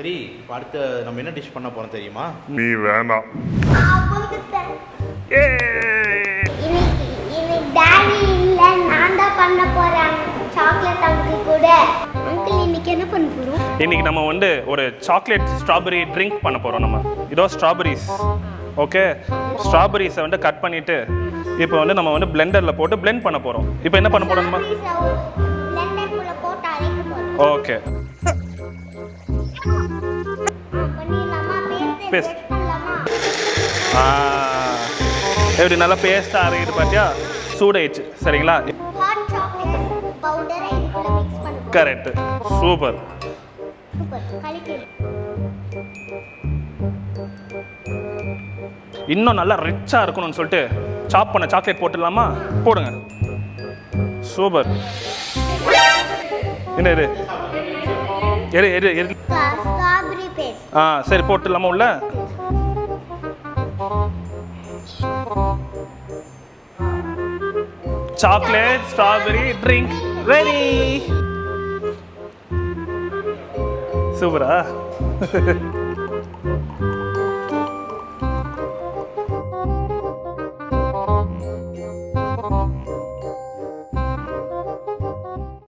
சரி, இப்போ அடுத்து நம்ம என்ன டிஷ் பண்ண போறோம் தெரியுமா? நீ வேணாம். டாடி இல்ல, நான் தான் பண்ண போறேன். சாக்லேட் அங்கிள் கூட. அங்கிள் இன்னைக்கு என்ன பண்ண போறோம்? இன்னைக்கு நம்ம வந்து ஒரு சாக்லேட் ஸ்ட்ராபெரி ட்ரிங்க் பண்ண போறோம். நம்ம இதோ ஸ்ட்ராபெரிஸ். ஓகே, ஸ்ட்ராபெரிஸை வந்து கட் பண்ணிட்டு இப்போ வந்து நம்ம வந்து பிளெண்டர்ல போட்டு பிளெண்ட் பண்ண போறோம். இப்போ என்ன பண்ண போறோம் நம்ம? பிளெண்டர்க்குள்ள போட்டு அரைக்க போறோம். ஓகே, பண்ணிடலாமா? பேஸ்ட். பண்ணலாமா? எப்படி நல்லா பேஸ்ட்டாக அரைக்கிட்டு பார்த்தியா? சூடாயிடுச்சு. சரிங்களா? ஹாட் சாக்லேட் பவுடரை இதுக்குள்ள மிக்ஸ் பண்ணுங்க. Correct, super. சூப்பர், கலக்கி. இன்னும் நல்லா ரிச்சாக இருக்கணும்னு சொல்லிட்டு சாப் பண்ண சாக்லேட் போட்டுடலாமா? போடுங்க. சூப்பர். என்ன இது? Strawberry paste. சரி, போட்டுடலாமா உள்ள? Chocolate strawberry drink ready. சூப்பரா?